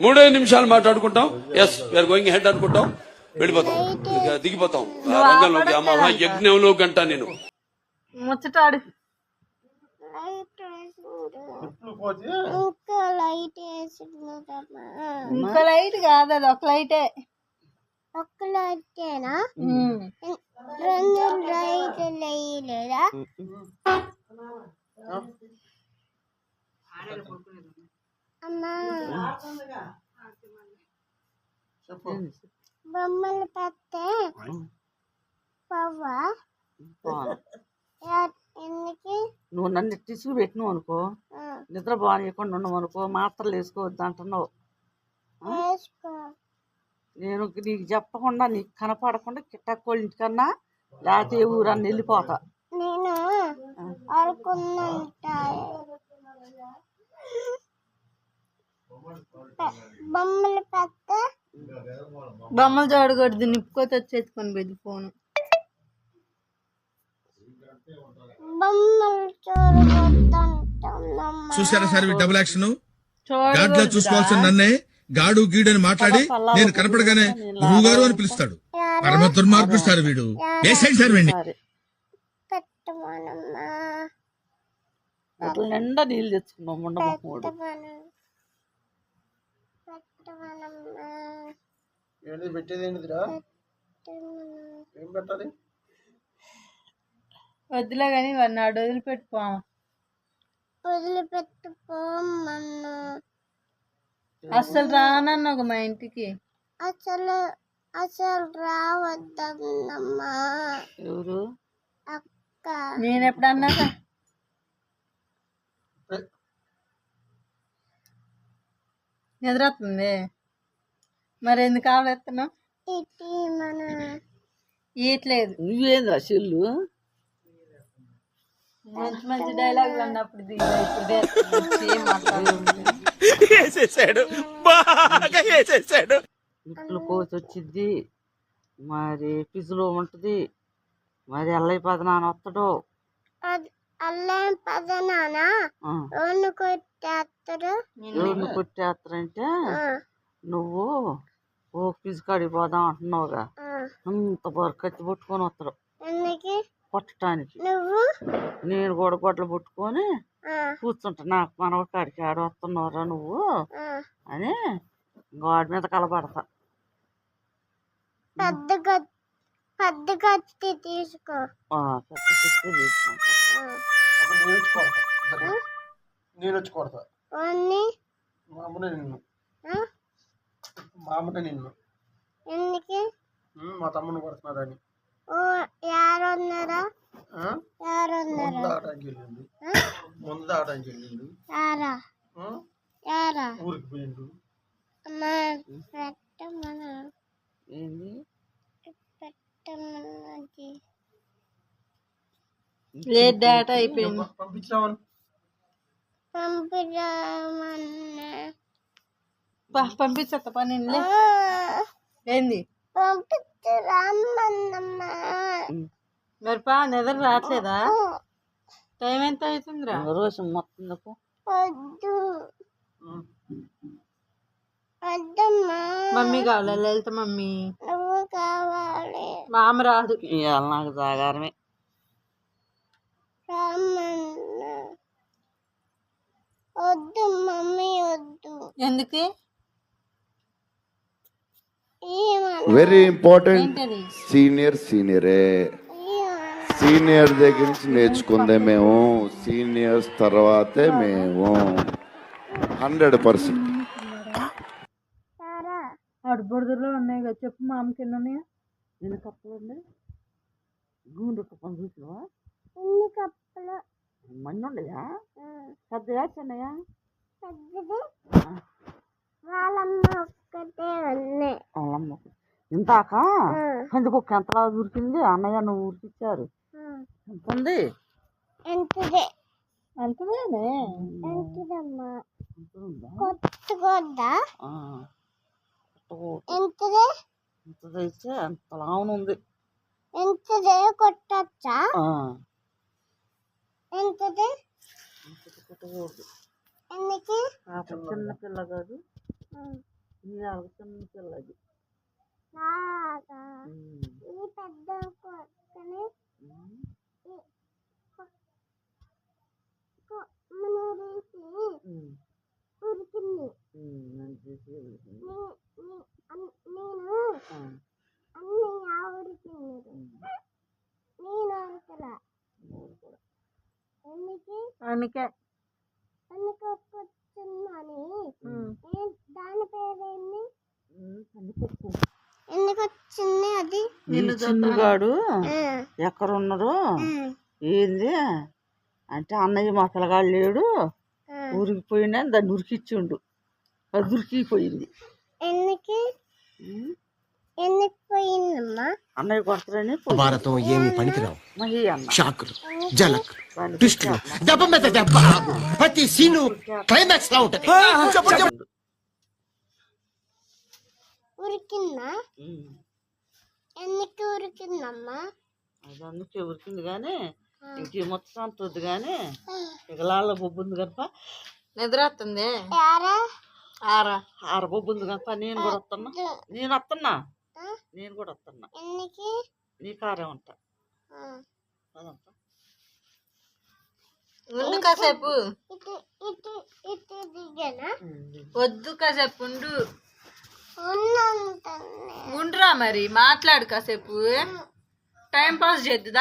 3 నిమిషాలు మాట్లాడుకుంటాం. Yes we are going head అనుకుంటాం, వెళ్ళిపోతాం, దిగిపోతాం రంగంలోకి. ఆ మహాయజ్ఞంలో గంట నేను ముచ్చటాడు. ఇంకో లైట్ కాదు, అది ఒక లైటే. ఒక్క లైటేనా? 2 లైట్లు వేయలేదా? అమ్మా బొమ్మలు పెడితే పవ్వా ఎందుకు? నువ్వు నన్ను టిష్యూ పెట్టినావు అనుకో, నిద్ర బాగాలేకుండా ఉన్నావు అనుకో, మాత్రలు వేసుకోవద్దు అంటున్నావు. నేను నీకు చెప్పకుండా నీకు కనపడకుండా కిట్టకోళ్ళ ఇంటికన్నా లేకపోతే ఏ ఊరన్నా వెళ్ళిపోతా. నేను బొమ్మలు పెడితే బొమ్మలు చూడకూడదు, నిప్పుకోతే వచ్చేసుకొని పోయింది ఫోను. బొమ్మలు చూడకూడదు. చూసారా సార్ డబుల్ యాక్షన్? గాడ్లా చూసుకోవాల్సిన నన్నే గాడు గీడు అని మాట్లాడి నేను కనపడగానే గురువు గారు అని పిలుస్తాడు. పరమ దుర్మార్గుడు సార్ వీడు. వేసేయండి సార్ వెండి. అట్లా నిండా నీళ్ళు తెచ్చుకున్నావు ముండమూడు. వద్దులే కానీ వాడిని ఆడు వదిలిపెట్టుకోమా. వదిలిపెట్టుకోమన్నా. అస్సలు రానన్నావు మా ఇంటికి. అసలు రావద్దమ్మా. ఎవరు? అక్క. నేను ఎప్పుడన్నా నిద్రవుతుంది మరి ఎందుకు కావలేస్తున్నావు? ఈయట్లేదు. నువ్వేంద్రా చెల్లు? మంచి మంచి డైలాగులు అన్నప్పుడు ఇట్లు కోసి వచ్చింది, మరి పిజులో ఉంటది, మరి అల్లయ్య పదనాన్న వస్తాడు. అల్లయ్య పదనాన్న ఎవరిని కొట్టేస్తారు? ఎవరిని కొట్టేస్తారంటే నువ్వు ఓ పిజు కాడికి పోదాం అంటున్నావుగా, అంత బొరకు కత్తి పట్టుకొని వస్తాడు కొట్టడానికి. నేను కూడా గొడ్డలు పట్టుకొని కూర్చుంటా, నాకు మనవ కాడికి ఆడ వస్తున్నావురా నువ్వు అని వాడి మీద కలబడతా. పెద్ద కత్తి తీసుకో. పెద్ద కత్తి తీసుకుంటా. నేను వచ్చి కొడతా. మా అమ్మనే నిన్ను ఎందుకు? మా తమ్ముని కొడుతున్నారని. యారున్నారా? ముందు దాటానికి వెళ్ళిండు, ఊరికి పోయిండు. లేట్ డేటా అయిపోయింది. పంపించామని పంపించత్త పని ఏంది మరి పా నిద్ర రావట్లేదా? టైం ఎంత అవుతుందిరా? రోజు మొత్తం మమ్మీ కావాలా? లలిత మమ్మీ కావాలి. మామ రాదు. ఇవాళ నాకు జాగారమే. వద్దు మమ్మీ వద్దు. ఎందుకు? Very important. సీనియరే సీనియర్ దగ్గర నుంచి నేర్చుకుందే మేము, సీనియర్స్ తర్వాతే మేము 100%. అడుబుడుదలో ఉన్నాయి కదా, చెప్పు మామకి ఎన్నున్నాయా? ఎన్ని కప్పులు ఉన్నాయి? గూండు కప్పని చూసినావా? ఎన్ని కప్పులు? మన్ను ఉండయా? పెద్దయా చిన్నయా? పెద్దది. వాళ్ళమ్మ ఒక్కటే ఉంది. వాళ్ళమ్మ ఇంతాక కందికొక్క ఎంత దొరికింది అన్నయ్య నువ్వు ఊరికిచ్చారు. ఎంత ఉంది? ఎంతదే? అంతదేనే. ఎంతదమ్మా? కొత్తగొద్దా? ఎంతదే? ఎంతదైతే అంత లావున ఉంది. ఎంతదే? కొట్టచ్చా? ఎంతదే? కొట్టకూడదు. ఎన్ని చిన్న పిల్ల కాదు, చిన్న పిల్ల అది. నాగా ఈ పెద్ద కొక్కని మునిరేసి ఉరికింది. నేను అన్ని ఆవురికింది. నేను అనుకలా అందుకే వచ్చిందని దాని పేరేంది? ఎందుకు వచ్చింది అది? చిన్నగాడు ఎక్కడున్నారు ఏంది అంటే అన్నయ్య మా పిల్లగాడు లేడు ఊరికి పోయినా దాన్ని ఉరికిచ్చిండు, అది ఉరికిపోయింది. ఎందుకు పోయిందమ్మా? అన్నయ్య కొడతారని భారతం ఏమి పనికిరావు. మహి అన్న షాకులు, జలక్, ట్విస్టులు, దెబ్బ మీద దెబ్బ, ప్రతి సీను క్లైమాక్స్ లా ఉంటది. ఉరికిందా? ఎందుకు ఉరికిందమ్మా? అది అందుకే ఉరికింది కానీ ఇంకే మొత్తం అంటుంది కానీ ఇక లాళ్ళ బొబ్బు ఉంది కనుక నిద్ర వస్తుంది. ఆర బొబ్బు ఉంది కనుక నేను కూడా వస్తున్నా, నేను కూడా వస్తున్నా. ఎందుకు? నీ కారే ఉంటా. ఉండు కాసేపు, ఇటు ఇటు ఇటు దిగనా? వద్దు కాసేపు ఉండు. ఉన్నంత ఉండురా మరి, మాట్లాడు కాసేపు, టైం పాస్ చేద్దు.